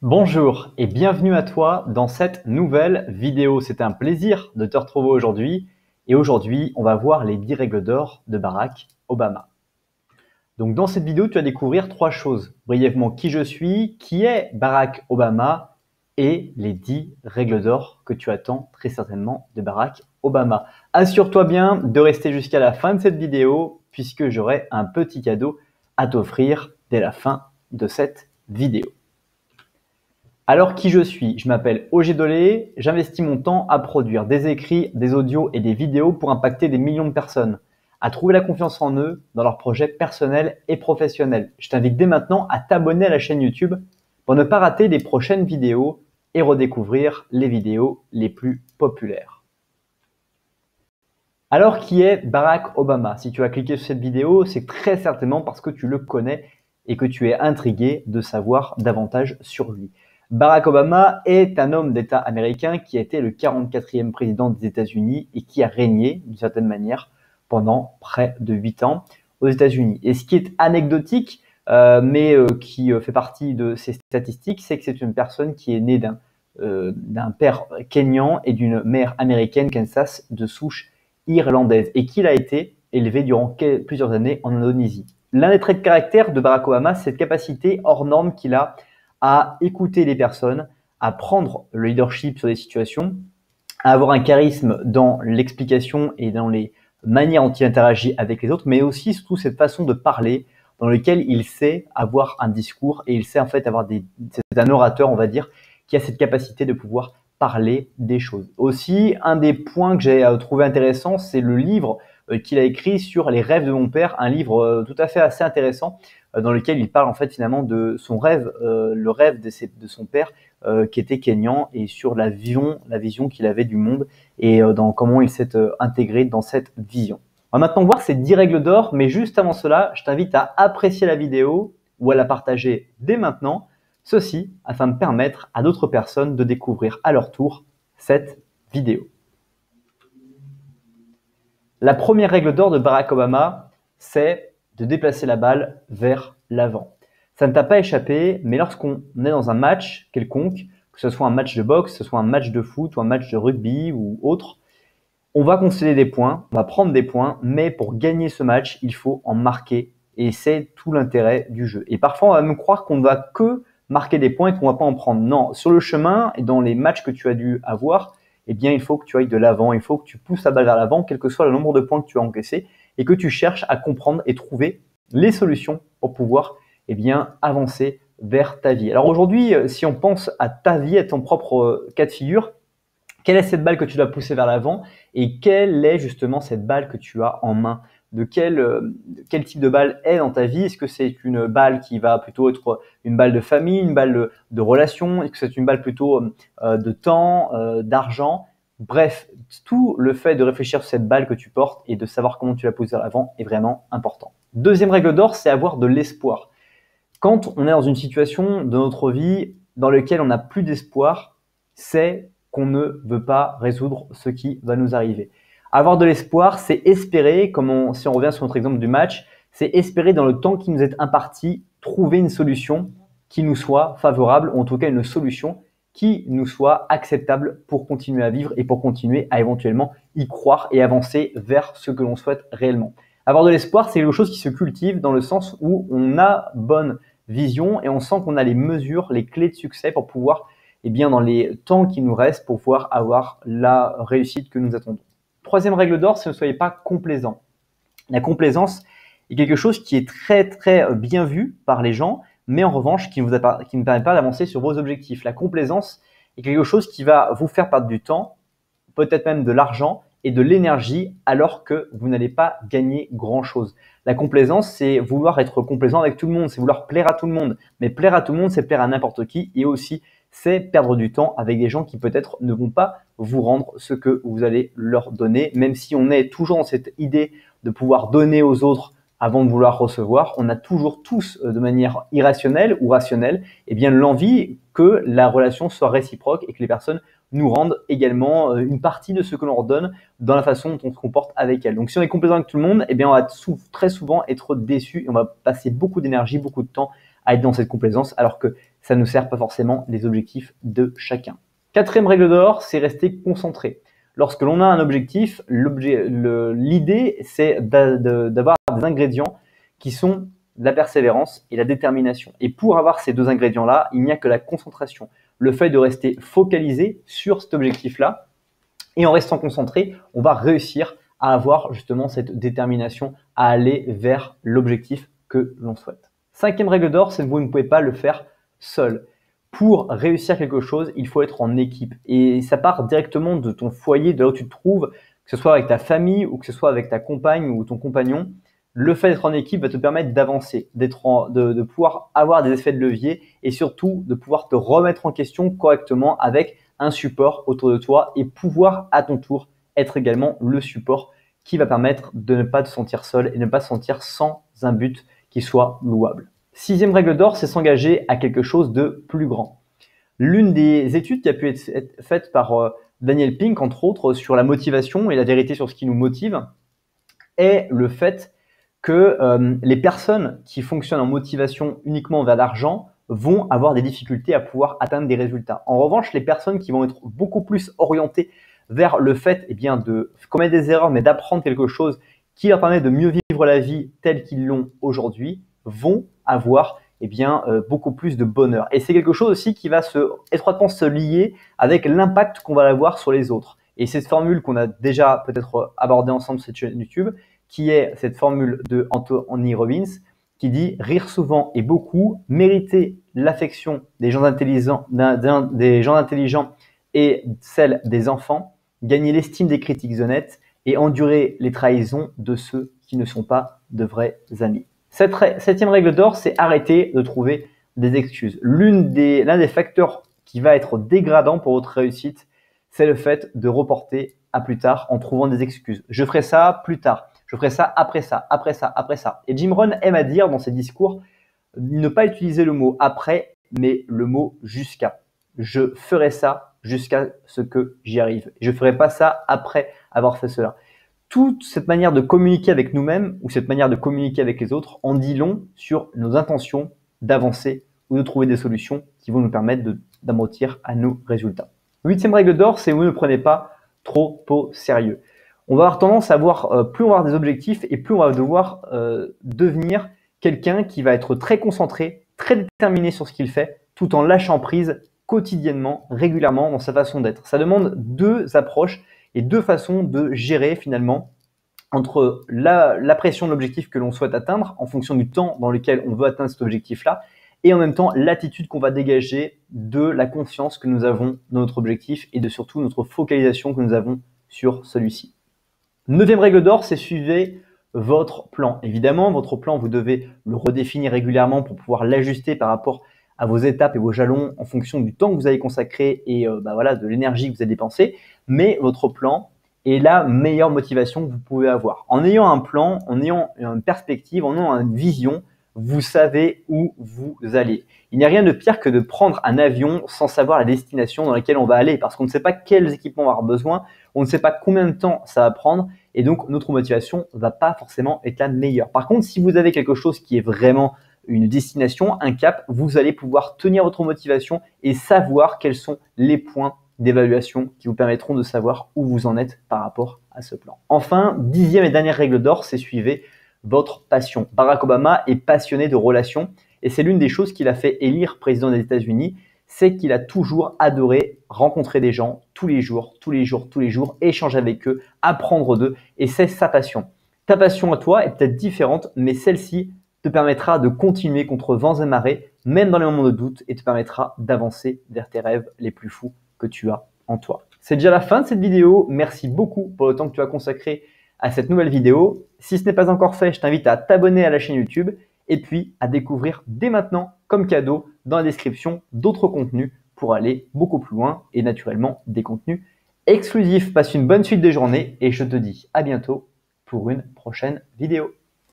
Bonjour et bienvenue à toi dans cette nouvelle vidéo. C'est un plaisir de te retrouver aujourd'hui et aujourd'hui on va voir les 10 règles d'or de Barack Obama. Donc dans cette vidéo tu vas découvrir 3 choses. Brièvement qui je suis, qui est Barack Obama et les 10 règles d'or que tu attends très certainement de Barack Obama. Assure-toi bien de rester jusqu'à la fin de cette vidéo puisque j'aurai un petit cadeau à t'offrir dès la fin de cette vidéo. Alors qui je suis? Je m'appelle Ogé Dolé, j'investis mon temps à produire des écrits, des audios et des vidéos pour impacter des millions de personnes, à trouver la confiance en eux dans leurs projets personnels et professionnels. Je t'invite dès maintenant à t'abonner à la chaîne YouTube pour ne pas rater les prochaines vidéos et redécouvrir les vidéos les plus populaires. Alors qui est Barack Obama? Si tu as cliqué sur cette vidéo, c'est très certainement parce que tu le connais et que tu es intrigué de savoir davantage sur lui. Barack Obama est un homme d'État américain qui a été le 44e président des États-Unis et qui a régné d'une certaine manière pendant près de 8 ans aux États-Unis. Et ce qui est anecdotique, mais qui fait partie de ces statistiques, c'est que c'est une personne qui est née d'un père kényan et d'une mère américaine, Kansas, de souche irlandaise, et qu'il a été élevé durant plusieurs années en Indonésie. L'un des traits de caractère de Barack Obama, c'est cette capacité hors norme qu'il a à écouter les personnes, à prendre le leadership sur des situations, à avoir un charisme dans l'explication et dans les manières dont il interagit avec les autres, mais aussi surtout cette façon de parler dans lequel il sait avoir un discours et il sait en fait avoir c'est un orateur, on va dire, qui a cette capacité de pouvoir parler des choses. Aussi, un des points que j'ai trouvé intéressant, c'est le livre qu'il a écrit sur les rêves de mon père, un livre tout à fait assez intéressant dans lequel il parle en fait finalement de son rêve, le rêve de son père qui était kényan et sur la vision qu'il avait du monde et dans comment il s'est intégré dans cette vision. On va maintenant voir ces 10 règles d'or, mais juste avant cela, je t'invite à apprécier la vidéo ou à la partager dès maintenant, ceci afin de permettre à d'autres personnes de découvrir à leur tour cette vidéo. La première règle d'or de Barack Obama, c'est de déplacer la balle vers l'avant. Ça ne t'a pas échappé, mais lorsqu'on est dans un match quelconque, que ce soit un match de boxe, que ce soit un match de foot ou un match de rugby ou autre, on va concéder des points, on va prendre des points, mais pour gagner ce match, il faut en marquer et c'est tout l'intérêt du jeu. Et parfois, on va même croire qu'on ne va que marquer des points et qu'on ne va pas en prendre. Non, sur le chemin et dans les matchs que tu as dû avoir, eh bien, il faut que tu ailles de l'avant, il faut que tu pousses la balle vers l'avant, quel que soit le nombre de points que tu as encaissés, et que tu cherches à comprendre et trouver les solutions pour pouvoir avancer vers ta vie. Alors aujourd'hui, si on pense à ta vie, à ton propre cas de figure, quelle est cette balle que tu dois pousser vers l'avant et quelle est justement cette balle que tu as en main? De quel type de balle est dans ta vie? Est-ce que c'est une balle qui va plutôt être une balle de famille, une balle de relation? Est-ce que c'est une balle plutôt de temps, d'argent? Bref, tout le fait de réfléchir sur cette balle que tu portes et de savoir comment tu la poses vers l'avant est vraiment important. Deuxième règle d'or, c'est avoir de l'espoir. Quand on est dans une situation de notre vie dans laquelle on n'a plus d'espoir, c'est qu'on ne veut pas résoudre ce qui va nous arriver. Avoir de l'espoir, c'est espérer, si on revient sur notre exemple du match, c'est espérer dans le temps qui nous est imparti, trouver une solution qui nous soit favorable, ou en tout cas une solution qui nous soit acceptable pour continuer à vivre et pour continuer à éventuellement y croire et avancer vers ce que l'on souhaite réellement. Avoir de l'espoir, c'est quelque chose qui se cultive dans le sens où on a bonne vision et on sent qu'on a les mesures, les clés de succès pour pouvoir, dans les temps qui nous restent, pour pouvoir avoir la réussite que nous attendons. Troisième règle d'or, c'est ne soyez pas complaisant. La complaisance est quelque chose qui est très très bien vu par les gens, mais en revanche qui ne permet pas d'avancer sur vos objectifs. La complaisance est quelque chose qui va vous faire perdre du temps, peut-être même de l'argent et de l'énergie alors que vous n'allez pas gagner grand-chose. La complaisance, c'est vouloir être complaisant avec tout le monde, c'est vouloir plaire à tout le monde. Mais plaire à tout le monde, c'est plaire à n'importe qui et aussi c'est perdre du temps avec des gens qui peut-être ne vont pas vous rendre ce que vous allez leur donner. Même si on est toujours dans cette idée de pouvoir donner aux autres avant de vouloir recevoir, on a toujours tous de manière irrationnelle ou rationnelle l'envie que la relation soit réciproque et que les personnes nous rendent également une partie de ce que l'on leur donne dans la façon dont on se comporte avec elles. Donc si on est complaisant avec tout le monde, on va très souvent être déçu et on va passer beaucoup d'énergie, beaucoup de temps à être dans cette complaisance, alors que ça ne sert pas forcément les objectifs de chacun. Quatrième règle d'or, c'est rester concentré. Lorsque l'on a un objectif, l'idée, c'est d'avoir des ingrédients qui sont la persévérance et la détermination. Et pour avoir ces deux ingrédients-là, il n'y a que la concentration. Le fait de rester focalisé sur cet objectif-là, et en restant concentré, on va réussir à avoir justement cette détermination à aller vers l'objectif que l'on souhaite. Cinquième règle d'or, c'est que vous ne pouvez pas le faire seul. Pour réussir quelque chose, il faut être en équipe. Et ça part directement de ton foyer, de là où tu te trouves, que ce soit avec ta famille ou que ce soit avec ta compagne ou ton compagnon. Le fait d'être en équipe va te permettre d'avancer, de pouvoir avoir des effets de levier et surtout de pouvoir te remettre en question correctement avec un support autour de toi et pouvoir à ton tour être également le support qui va permettre de ne pas te sentir seul et ne pas te sentir sans un but qui soit louable. Sixième règle d'or, c'est s'engager à quelque chose de plus grand. L'une des études qui a pu être faite par Daniel Pink, entre autres, sur la motivation et la vérité sur ce qui nous motive, est le fait que les personnes qui fonctionnent en motivation uniquement vers l'argent vont avoir des difficultés à pouvoir atteindre des résultats. En revanche, les personnes qui vont être beaucoup plus orientées vers le fait de commettre des erreurs, mais d'apprendre quelque chose qui leur permet de mieux vivre la vie telle qu'ils l'ont aujourd'hui, vont avoir beaucoup plus de bonheur. Et c'est quelque chose aussi qui va étroitement se lier avec l'impact qu'on va avoir sur les autres. Et cette formule qu'on a déjà peut-être abordée ensemble sur cette chaîne YouTube, qui est cette formule de Anthony Robbins, qui dit « Rire souvent et beaucoup, mériter l'affection des gens intelligents et celle des enfants, gagner l'estime des critiques honnêtes et endurer les trahisons de ceux qui ne sont pas de vrais amis. » Septième règle d'or, c'est arrêter de trouver des excuses. L'un des facteurs qui va être dégradant pour votre réussite, c'est le fait de reporter à plus tard en trouvant des excuses. Je ferai ça plus tard. Je ferai ça après ça, après ça, après ça. Et Jim Rohn aime à dire dans ses discours, ne pas utiliser le mot après, mais le mot jusqu'à. Je ferai ça jusqu'à ce que j'y arrive. Je ne ferai pas ça après avoir fait cela. Toute cette manière de communiquer avec nous-mêmes ou cette manière de communiquer avec les autres en dit long sur nos intentions d'avancer ou de trouver des solutions qui vont nous permettre d'aboutir à nos résultats. Huitième règle d'or, c'est vous ne prenez pas trop au sérieux. On va avoir tendance à voir, plus on va avoir des objectifs et plus on va devoir devenir quelqu'un qui va être très concentré, très déterminé sur ce qu'il fait, tout en lâchant prise quotidiennement, régulièrement dans sa façon d'être. Ça demande deux approches et deux façons de gérer finalement entre la pression de l'objectif que l'on souhaite atteindre en fonction du temps dans lequel on veut atteindre cet objectif-là et en même temps l'attitude qu'on va dégager de la confiance que nous avons dans notre objectif et de surtout notre focalisation que nous avons sur celui-ci. Neuvième règle d'or, c'est suivez votre plan. Évidemment, votre plan, vous devez le redéfinir régulièrement pour pouvoir l'ajuster par rapport à vos étapes et vos jalons en fonction du temps que vous avez consacré et de l'énergie que vous avez dépensée. Mais votre plan est la meilleure motivation que vous pouvez avoir. En ayant un plan, en ayant une perspective, en ayant une vision, vous savez où vous allez. Il n'y a rien de pire que de prendre un avion sans savoir la destination dans laquelle on va aller parce qu'on ne sait pas quels équipements on va avoir besoin, on ne sait pas combien de temps ça va prendre et donc notre motivation ne va pas forcément être la meilleure. Par contre, si vous avez quelque chose qui est vraiment une destination, un cap, vous allez pouvoir tenir votre motivation et savoir quels sont les points d'évaluation qui vous permettront de savoir où vous en êtes par rapport à ce plan. Enfin, dixième et dernière règle d'or, c'est suivez votre passion. Barack Obama est passionné de relations et c'est l'une des choses qu'il a fait élire président des États-Unis, c'est qu'il a toujours adoré rencontrer des gens tous les jours, échanger avec eux, apprendre d'eux et c'est sa passion. Ta passion à toi est peut-être différente, mais celle-ci te permettra de continuer contre vents et marées, même dans les moments de doute et te permettra d'avancer vers tes rêves les plus fous que tu as en toi. C'est déjà la fin de cette vidéo. Merci beaucoup pour le temps que tu as consacré à cette nouvelle vidéo. Si ce n'est pas encore fait, je t'invite à t'abonner à la chaîne YouTube et puis à découvrir dès maintenant comme cadeau dans la description d'autres contenus pour aller beaucoup plus loin et naturellement des contenus exclusifs. Passe une bonne suite de journée et je te dis à bientôt pour une prochaine vidéo.